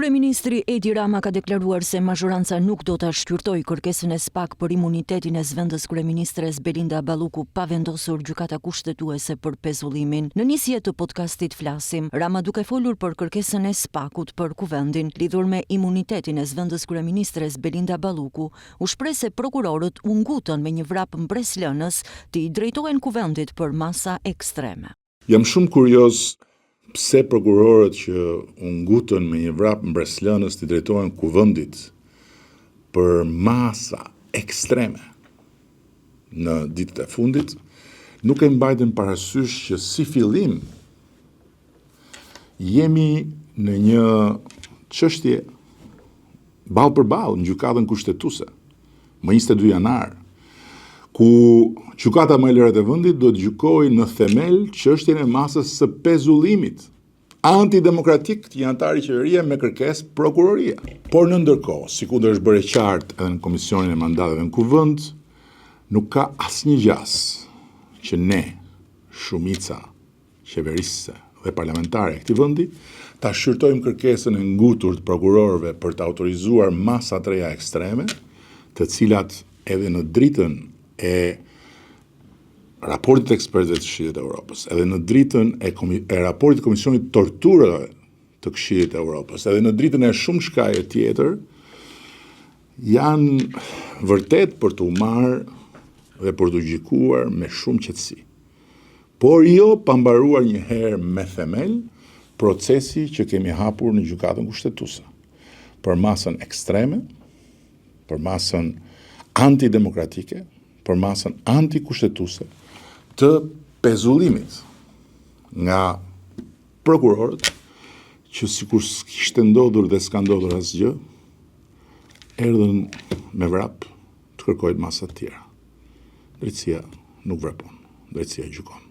Kryeministri Edi Rama ka deklaruar se mazhoranca nuk do ta shqyrtojë kërkesën e SPAK për imunitetin e zëvendës kryeministres Belinda Balluku pa vendosur gjykata kushtetuese për pezullimin. Në nisje të podcastit flasim, Rama duke folur për kërkesën e SPAK-ut për kuvendin lidhur me imunitetin e zëvendës kryeministres Belinda Balluku, u shpreh se prokurorët u ngutën me një vrap mbreslënës të i drejtohen kuvendit për masa ekstreme. Jam shumë kurioz pse prokurorët që u ngutën me një vrap mbreslënës të drejtohen kuvendit për masa ekstreme në ditët e fundit, nuk e mbajtën parasysh që si fillim jemi në një çështje ballë për ballë në gjykatën kushtetuese më 22 janar, ku gjykata më e lartë e vendit do të gjykojë në themel çështjen e masës së pezullimit antidemokratik të një antari qeverie me kërkesë prokuroria. Por në ndërkohë, sikur është bërë qartë edhe në Komisionin e Mandateve në Kuvend, nuk ka asnjë gjas që ne, shumica qeverisë dhe parlamentare e këtij vendi, ta shqyrtojmë kërkesën e ngutur të prokurorëve për të autorizuar masa të reja ekstreme, të cilat edhe në dritën e raportit të ekspertëve të Këshillit të Evropës, edhe në dritën e raportit të Komisionit të Torturave të Këshillit të Evropës, edhe në dritën e shumë shkaje tjetër, janë vërtet për të marrë dhe për të gjykuar me shumë qetësi. Por jo pa mbaruar një herë me themel procesi që kemi hapur në gjykatën kushtetuese për masën ekstreme, për masën antidemokratike, për masën antikushtetuese të pezullimit nga prokurorët që sikur s'kishte ndodhur dhe s'ka ndodhur asgjë, erdhën me vrap të kërkojnë masa të tjera. Drejtësia nuk vrapon, drejtësia gjykon.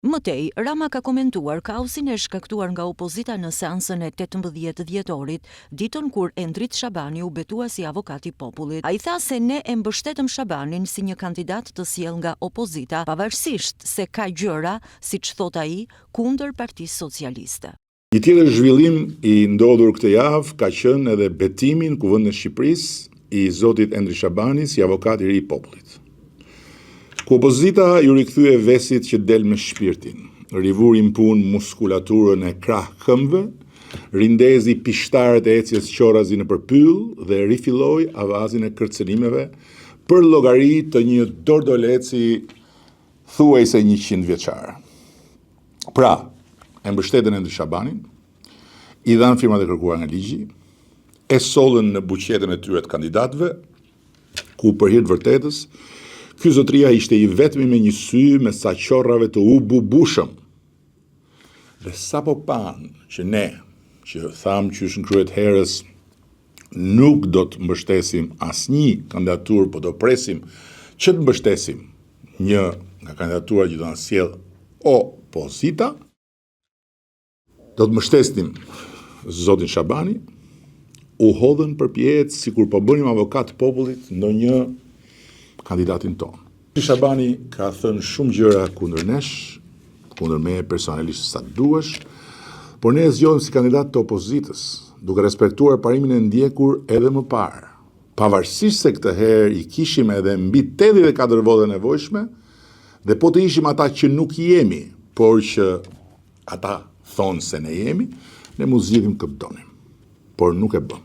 Mëtej, Rama ka komentuar kaosin e shkaktuar nga opozita në seansën e 18 dhjetorit, ditën kur Endrit Shabani u betua si avokati i popullit. Ai tha se ne e mbështetëm Shabanin si një kandidat të sjellë nga opozita, pavarësisht se ka gjëra, siç thot ai, kundër Partisë Socialiste. Një tjetër zhvillim i ndodhur këtë javë ka qenë edhe betimi në Kuvendin e Shqipërisë i zotit Endrit Shabani si avokat i ri i popullit. Ku opozita ju rikthye vesit që del me shpirtin, rivurin punë muskulaturën e krah këmbëve, rindezi pishtarët e ecjes qorazi në përpyll dhe rifilloi avazin e kërcënimeve për llogari të një dordoleci thuajse 100 vjeçar. Pra, e mbështetën Endrit Shabanin, i dhanë firmat e kërkuara nga ligji, e sollën në buqetën e tyre të kandidatëve, ku për hir të vërtetës, ky zotria ishte i vetmi me një sy me sa qorrave të u bubushëm. Dhe sapo pan që ne, që thamë që në kryet herës, nuk do të mbështesim asnjë kandidaturë, po do presim që të mbështesim një nga kandidatura që do na sjell opozita, do të mbështesim zotin Shabani, u hodhën përpjehet sikur po bënim avokat popullit ndonjë kandidatin tonë. Shabani ka thënë shumë gjëra kundër nesh, kundër me personalisht sa duash, por ne e zgjodhëm si kandidat të opozitës, duke respektuar parimin e ndjekur edhe më parë. Pavarësisht se këtë herë i kishim edhe mbi 84 vota nevojshme, dhe po të ishim ata që nuk jemi, por që ata thonë se ne jemi, ne mu zgjidhim këtë donim, por nuk e bëm.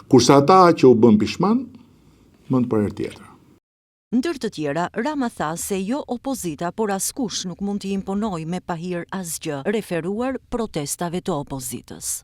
Kurse ata që u bën pishman, mund për herë tjetër. Ndër të tjera, Rama tha se jo opozita, por askush nuk mund t'i imponojë me pahir asgjë, referuar protestave të opozitës.